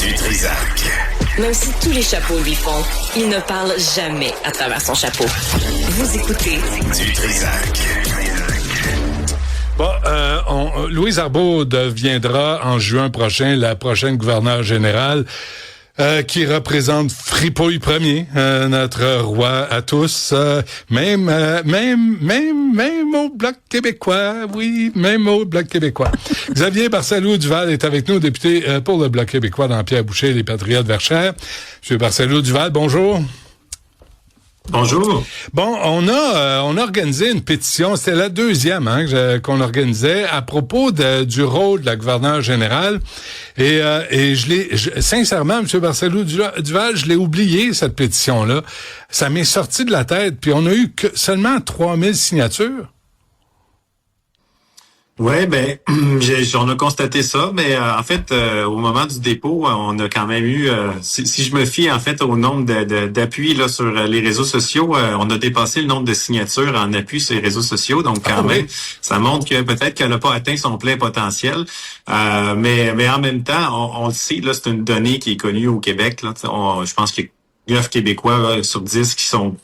Du Trisac. Même si tous les chapeaux lui font, il ne parle jamais à travers son chapeau. Vous écoutez Du Trisac. Bon, Louise Arbour deviendra en juin prochain la prochaine gouverneure générale qui représente Fripouille Premier, notre roi à tous, même au Bloc québécois, oui, même au Bloc québécois. Xavier Barcelo-Duval est avec nous, député pour le Bloc québécois dans Pierre-Boucher, les Patriotes Verchères. Monsieur Barcelo-Duval, bonjour. Bonjour. Bon, on a organisé une pétition, c'était la deuxième qu'on organisait à propos du rôle de la gouverneure générale et sincèrement, M. Barcelo-Duval, je l'ai oublié cette pétition-là. Ça m'est sorti de la tête, puis on a eu seulement 3000 signatures. Ouais, on a constaté ça, mais en fait, au moment du dépôt, on a quand même eu, si je me fie en fait au nombre d'appuis là sur les réseaux sociaux, on a dépassé le nombre de signatures en appui sur les réseaux sociaux, donc quand même, ça montre que peut-être qu'elle n'a pas atteint son plein potentiel, mais en même temps, on le sait, là, c'est une donnée qui est connue au Québec, là, je pense que 9 Québécois là, sur 10 qui semblent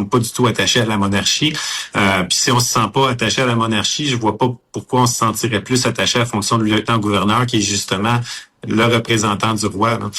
pas du tout attachés à la monarchie. Puis si on se sent pas attaché à la monarchie, je vois pas pourquoi on se sentirait plus attaché à la fonction de lieutenant-gouverneur, qui est justement le représentant du roi. Là.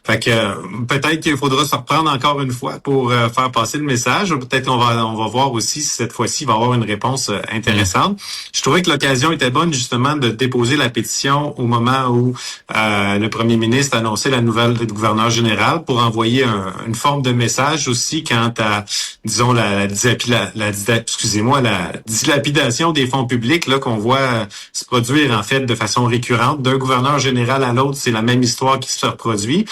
Fait que peut-être qu'il faudra se reprendre encore une fois pour faire passer le message. Peut-être qu'on va voir aussi si cette fois-ci il va y avoir une réponse intéressante. Je trouvais que l'occasion était bonne justement de déposer la pétition au moment où le premier ministre annonçait la nouvelle gouverneur général pour envoyer une forme de message aussi quant à, disons, la dilapidation des fonds publics là qu'on voit se produire en fait de façon récurrente d'un gouverneur général à l'autre. C'est la même histoire qui se reproduit.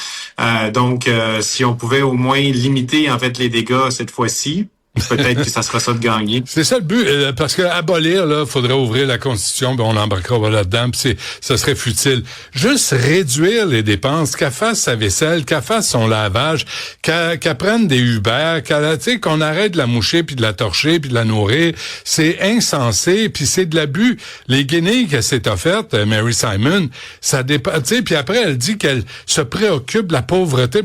Donc, si on pouvait au moins limiter en fait les dégâts cette fois-ci, peut-être que ça sera ça de gagner. C'est ça le but, parce que abolir, là, faudrait ouvrir la Constitution, ben on embarquera pas là-dedans, puis ça serait futile. Juste réduire les dépenses, qu'elle fasse sa vaisselle, qu'elle fasse son lavage, qu'elle prenne des Uber, qu'on arrête de la moucher, puis de la torcher, puis de la nourrir. C'est insensé, puis c'est de l'abus. Les guenilles qu'elle s'est offertes, Mary Simon, ça dépend, puis après elle dit qu'elle se préoccupe de la pauvreté.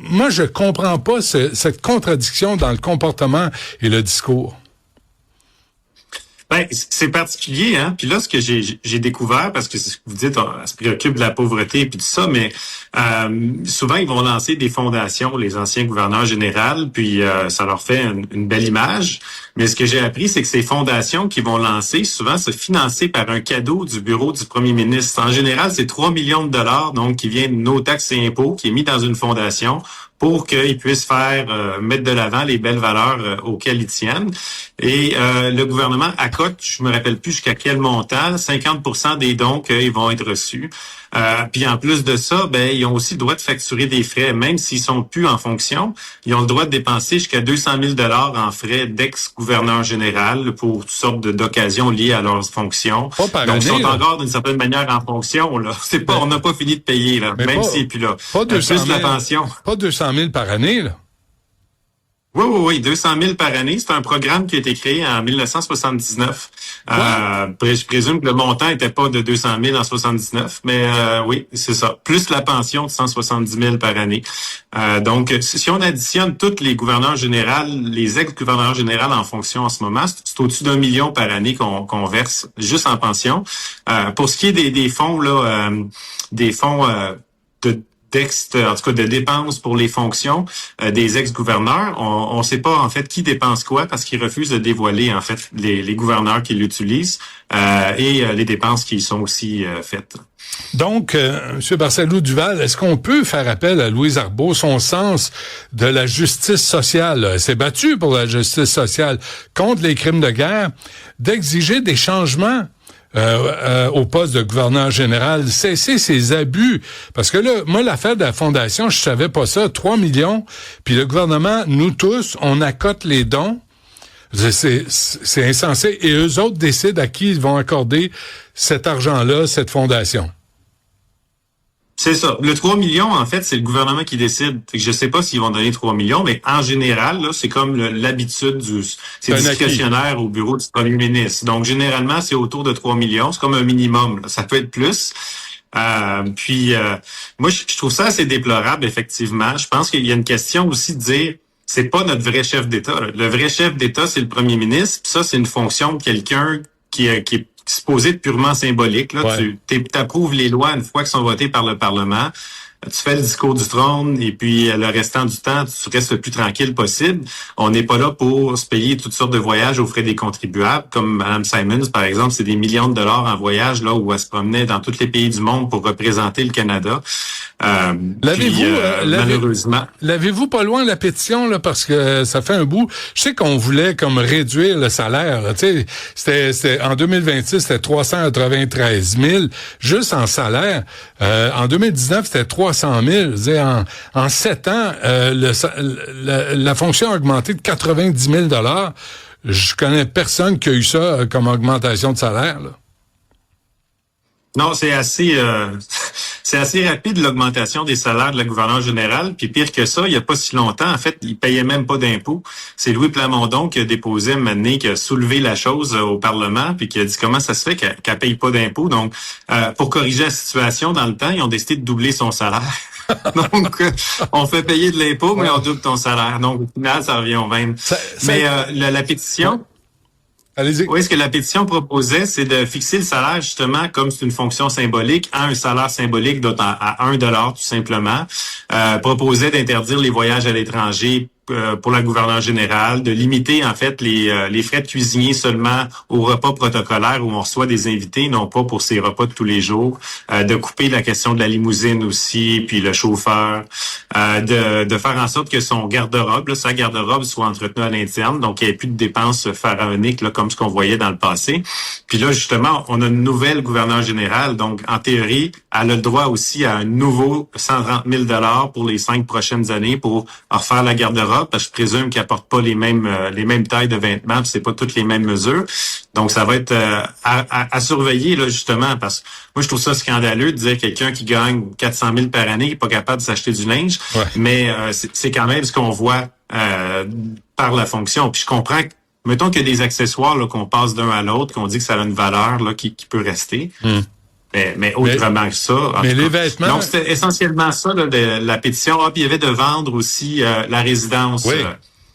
Moi, je comprends pas cette contradiction dans le comportement et le discours. Ben, c'est particulier, hein. Puis là, ce que j'ai découvert, parce que c'est ce que vous dites, on se préoccupe de la pauvreté et puis tout ça, mais souvent ils vont lancer des fondations, les anciens gouverneurs généraux, puis ça leur fait une belle image. Mais ce que j'ai appris, c'est que ces fondations qu'ils vont lancer, souvent se financer par un cadeau du bureau du premier ministre. En général, c'est 3 millions de dollars, donc qui vient de nos taxes et impôts, qui est mis dans une fondation pour qu'ils puissent mettre de l'avant les belles valeurs auxquelles ils tiennent. Et le gouvernement accote, je me rappelle plus jusqu'à quel montant, 50% des dons qu'ils vont être reçus. Puis en plus de ça, ben ils ont aussi le droit de facturer des frais, même s'ils sont plus en fonction. Ils ont le droit de dépenser jusqu'à 200 000 $ en frais d'ex-gouverneur général pour toutes sortes d'occasions liées à leurs fonctions. Donc ils sont encore d'une certaine manière en fonction. Là, c'est pas, on n'a pas fini de payer là, même s'il est plus là. Pas 200 000, plus la pension. Pas 200 000 par année là. Oui, 200 000 par année. C'est un programme qui a été créé en 1979. Je présume que le montant était pas de 200 000 en 79, mais oui, c'est ça. Plus la pension de 170 000 par année. Donc, si on additionne tous les gouverneurs généraux, les ex-gouverneurs généraux en fonction en ce moment, c'est au-dessus d'1 million par année qu'on verse juste en pension. Pour ce qui est des fonds là, des fonds en tout cas de dépenses pour les fonctions des ex-gouverneurs. On ne sait pas en fait qui dépense quoi parce qu'ils refusent de dévoiler en fait les gouverneurs qui l'utilisent et les dépenses qui y sont aussi faites. Donc, M. Barcelo-Duval, est-ce qu'on peut faire appel à Louise Arbour, son sens de la justice sociale? Elle s'est battue pour la justice sociale contre les crimes de guerre, d'exiger des changements au poste de gouverneur général, cesser ces abus. Parce que là, moi, l'affaire de la fondation, je savais pas ça, 3 millions, puis le gouvernement, nous tous, on accote les dons. C'est insensé. Et eux autres décident à qui ils vont accorder cet argent-là, cette fondation. C'est ça. Le 3 millions, en fait, c'est le gouvernement qui décide. Je sais pas s'ils vont donner 3 millions, mais en général, là, c'est comme l'habitude c'est discrétionnaire au bureau du premier ministre. Donc, généralement, c'est autour de 3 millions. C'est comme un minimum. Là. Ça peut être plus. Moi, je trouve ça assez déplorable, effectivement. Je pense qu'il y a une question aussi de dire, c'est pas notre vrai chef d'État. Là. Le vrai chef d'État, c'est le premier ministre. Puis ça, c'est une fonction de quelqu'un qui est supposé être purement symbolique. Là. Ouais. Tu approuves les lois une fois qu'elles sont votées par le Parlement. Tu fais le discours du trône et puis le restant du temps, tu restes le plus tranquille possible. On n'est pas là pour se payer toutes sortes de voyages aux frais des contribuables. Comme Mme Simons, par exemple, c'est des millions de dollars en voyage là où elle se promenait dans tous les pays du monde pour représenter le Canada. Malheureusement. L'avez-vous pas loin la pétition, là, parce que ça fait un bout. Je sais qu'on voulait comme réduire le salaire, là, tu sais, c'était en 2026, c'était 393 000 juste en salaire. En 2019, c'était 300 000. En 7 ans, la fonction a augmenté de 90 000 $. Je connais personne qui a eu ça comme augmentation de salaire, là. Non, c'est assez rapide l'augmentation des salaires de la gouverneure générale. Puis pire que ça, il n'y a pas si longtemps, en fait, il payait même pas d'impôts. C'est Louis Plamondon qui a déposé un moment donné, qui a soulevé la chose au Parlement, puis qui a dit comment ça se fait qu'elle paye pas d'impôts. Donc, pour corriger la situation dans le temps, ils ont décidé de doubler son salaire. Donc, on fait payer de l'impôt, mais on double ton salaire. Donc, au final, ça revient au même. La pétition... Allez-y. Oui, ce que la pétition proposait, c'est de fixer le salaire, justement, comme c'est une fonction symbolique, à un salaire symbolique à $1 tout simplement. Proposait d'interdire les voyages à l'étranger pour la gouverneure générale, de limiter en fait les frais de cuisinier seulement aux repas protocolaires où on reçoit des invités, non pas pour ces repas de tous les jours, de couper la question de la limousine aussi, puis le chauffeur, de faire en sorte que son garde-robe, sa garde-robe soit entretenue à l'interne, donc il n'y ait plus de dépenses pharaoniques là, comme ce qu'on voyait dans le passé. Puis là, justement, on a une nouvelle gouverneure générale, donc en théorie, elle a le droit aussi à un nouveau 130 000 $ pour les 5 prochaines années pour refaire la garde-robe, parce que je présume qu'ils n'apportent pas les mêmes tailles de vêtements, puis c'est pas toutes les mêmes mesures. Donc, ça va être à surveiller, là, justement, parce que moi, je trouve ça scandaleux de dire quelqu'un qui gagne 400 000 par année n'est pas capable de s'acheter du linge, mais c'est quand même ce qu'on voit par la fonction. Puis je comprends que, mettons qu'il y a des accessoires là, qu'on passe d'un à l'autre, qu'on dit que ça a une valeur là qui peut rester. Mais autrement que ça. Mais les vêtements. Donc, c'était essentiellement ça, là, de la pétition. Puis il y avait de vendre aussi la résidence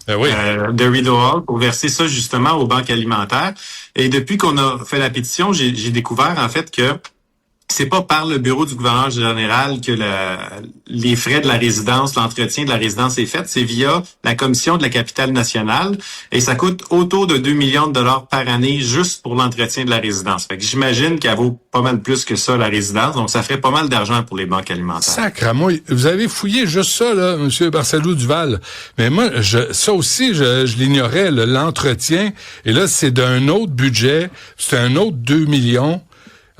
de Rideau Hall pour verser ça justement aux banques alimentaires. Et depuis qu'on a fait la pétition, j'ai découvert en fait que c'est pas par le bureau du gouverneur général que les frais de la résidence, l'entretien de la résidence est fait. C'est via la commission de la capitale nationale et ça coûte autour de 2 millions de dollars par année juste pour l'entretien de la résidence. Fait que j'imagine qu'elle vaut pas mal plus que ça, la résidence. Donc, ça ferait pas mal d'argent pour les banques alimentaires. Sacrément. Vous avez fouillé juste ça, là, M. Barcelo-Duval. Mais moi, ça aussi, je l'ignorais, l'entretien. Et là, c'est d'un autre budget. C'est un autre 2 millions.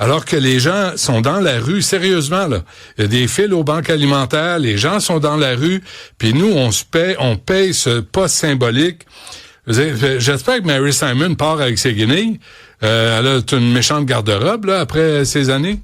Alors que les gens sont dans la rue, sérieusement, là. Il y a des files aux banques alimentaires, les gens sont dans la rue, puis nous, on paye ce poste symbolique. J'espère que Mary Simon part avec ses guenilles. Elle a une méchante garde-robe, là, après ces années.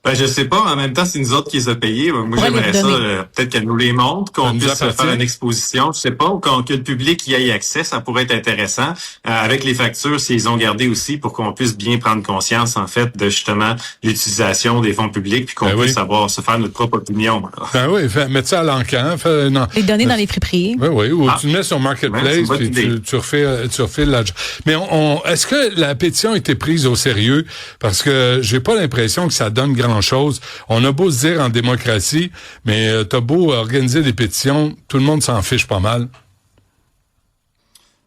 Ben, je sais pas. En même temps, c'est nous autres qui les a payés. Moi, j'aimerais ça, peut-être qu'elle nous les montre, qu'on puisse faire une exposition. Je sais pas, ou que le public y ait accès. Ça pourrait être intéressant. Avec les factures, s'ils ont gardé aussi, pour qu'on puisse bien prendre conscience, en fait, de justement l'utilisation des fonds publics, puis qu'on puisse savoir se faire notre propre opinion. Ben oui, mettre ça à l'encan. Les donner dans les friperies. Oui, ou tu le mets sur Marketplace, puis tu refais l'argent. Mais est-ce que la pétition a été prise au sérieux? Parce que j'ai pas l'impression que ça donne grand-chose. On a beau se dire en démocratie, mais t'as beau organiser des pétitions, tout le monde s'en fiche pas mal.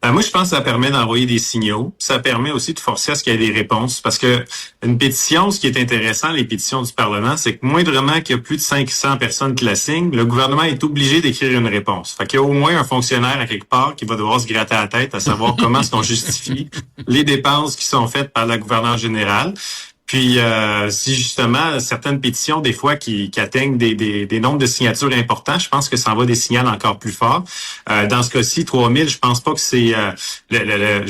Moi, je pense que ça permet d'envoyer des signaux. Ça permet aussi de forcer à ce qu'il y ait des réponses. Parce que une pétition, ce qui est intéressant, les pétitions du Parlement, c'est que moindrement qu'il y a plus de 500 personnes qui la signent, le gouvernement est obligé d'écrire une réponse. Fait qu'il y a au moins un fonctionnaire à quelque part qui va devoir se gratter la tête à savoir comment est-ce qu'on justifie les dépenses qui sont faites par la gouverneure générale. Puis, si justement, certaines pétitions, des fois, qui atteignent des nombres de signatures importants, je pense que ça envoie des signaux encore plus forts. Dans ce cas-ci, 3000, je pense pas que c'est, le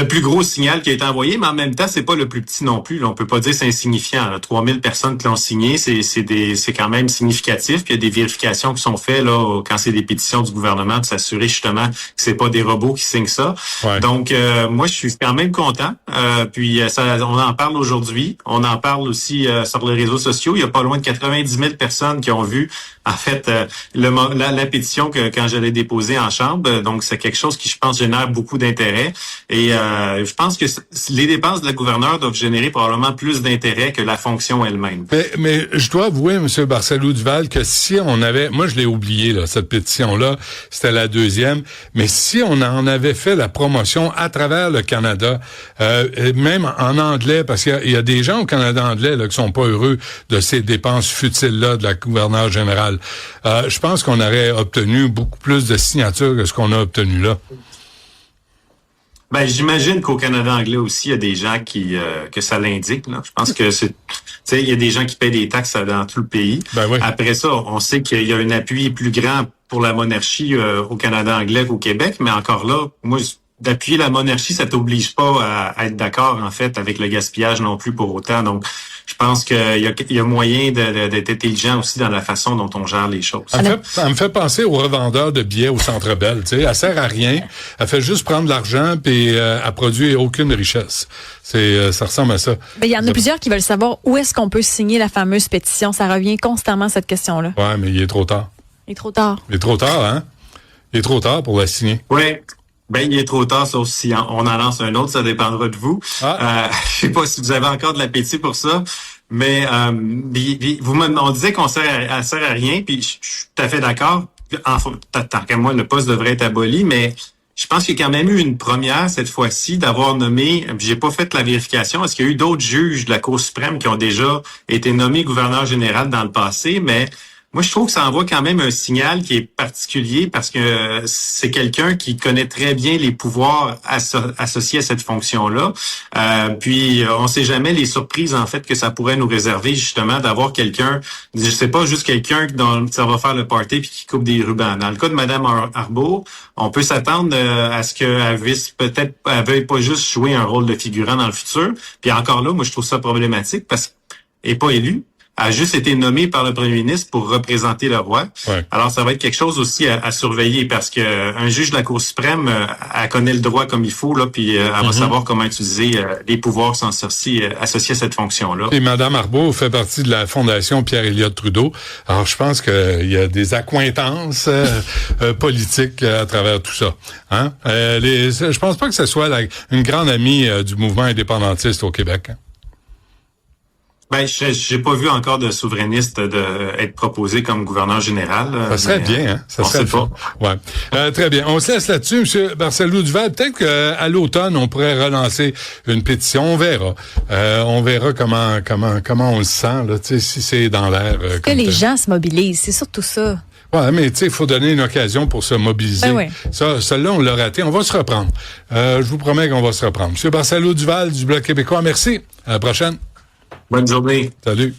plus gros signal qui a été envoyé, mais en même temps, c'est pas le plus petit non plus. Là, on peut pas dire que c'est insignifiant. Là. 3000 personnes qui l'ont signé, c'est quand même significatif. Puis il y a des vérifications qui sont faites là quand c'est des pétitions du gouvernement pour s'assurer justement que c'est pas des robots qui signent ça. Ouais. Donc, moi, je suis quand même content. Puis ça on en parle aujourd'hui. On en parle aussi sur les réseaux sociaux. Il y a pas loin de 90 000 personnes qui ont vu, en fait, la pétition que quand je l'ai déposée en chambre. Donc, c'est quelque chose qui, je pense, génère beaucoup d'intérêt. Et je pense que les dépenses de la gouverneure doivent générer probablement plus d'intérêt que la fonction elle-même. Mais je dois avouer, M. Barcelo-Duval, que si on avait... Moi, je l'ai oublié, là, cette pétition-là. C'était la deuxième. Mais si on en avait fait la promotion à travers le Canada, même en anglais, parce qu'il y a des gens au Canada anglais là, qui sont pas heureux de ces dépenses futiles-là de la gouverneure générale. Je pense qu'on aurait obtenu beaucoup plus de signatures que ce qu'on a obtenu là. Ben, j'imagine qu'au Canada anglais aussi, il y a des gens que ça l'indique. Là. Je pense que c'est, tu sais, il y a des gens qui paient des taxes dans tout le pays. Ben oui. Après ça, on sait qu'il y a un appui plus grand pour la monarchie au Canada anglais qu'au Québec, mais encore là, moi, d'appuyer la monarchie, ça t'oblige pas à être d'accord, en fait, avec le gaspillage non plus pour autant. Donc, je pense qu'il y a moyen d'être intelligent aussi dans la façon dont on gère les choses. Ça me fait penser aux revendeurs de billets au Centre Bell. Tu sais, elle sert à rien. Elle fait juste prendre de l'argent puis elle produit aucune richesse. Ça ressemble à ça. Ben, il y en a plusieurs qui veulent savoir où est-ce qu'on peut signer la fameuse pétition. Ça revient constamment, cette question-là. Ouais, mais il est trop tard. Il est trop tard. Il est trop tard, hein? Il est trop tard pour la signer. Oui. Ben, il est trop tard, sauf si on en lance un autre, ça dépendra de vous. Je sais pas si vous avez encore de l'appétit pour ça, mais on disait qu'on sert à rien, puis je suis tout à fait d'accord. Tant qu'à moi, le poste devrait être aboli, mais je pense qu'il y a quand même eu une première cette fois-ci d'avoir nommé, j'ai pas fait la vérification, est-ce qu'il y a eu d'autres juges de la Cour suprême qui ont déjà été nommés gouverneur général dans le passé, mais moi, je trouve que ça envoie quand même un signal qui est particulier parce que c'est quelqu'un qui connaît très bien les pouvoirs associés à cette fonction-là. Puis, on sait jamais les surprises, en fait, que ça pourrait nous réserver, justement, d'avoir quelqu'un, je sais pas, juste quelqu'un dont ça va faire le party puis qui coupe des rubans. Dans le cas de Mme Arbour, on peut s'attendre à ce qu'elle veuille pas juste jouer un rôle de figurant dans le futur. Puis encore là, moi, je trouve ça problématique parce qu'elle n'est pas élue. A juste été nommé par le premier ministre pour représenter le roi. Ouais. Alors, ça va être quelque chose aussi à surveiller parce que un juge de la Cour suprême, elle connaît le droit comme il faut, là, puis elle va savoir comment utiliser les pouvoirs qui sont associés à cette fonction-là. Et Mme Arbour fait partie de la Fondation Pierre-Éliott Trudeau. Alors, je pense qu'il y a des accointances politiques à travers tout ça. Hein? Je pense pas que ce soit une grande amie du mouvement indépendantiste au Québec. Hein? Ben, j'ai pas vu encore de souverainiste être proposé comme gouverneur général. Ça serait bien, hein? Ça serait pas. Ouais. Très bien. On se laisse là-dessus, M. Barcelo-Duval. Peut-être qu'à l'automne, on pourrait relancer une pétition. On verra. On verra comment on le sent, là, tu sais, si c'est dans l'air. Que les gens se mobilisent, c'est surtout ça. Ouais, mais tu sais, il faut donner une occasion pour se mobiliser. Ben oui. Ça, celle-là, on l'a raté. On va se reprendre. Je vous promets qu'on va se reprendre. M. Barcelo-Duval du Bloc québécois, merci. À la prochaine. Bonne journée. Salut.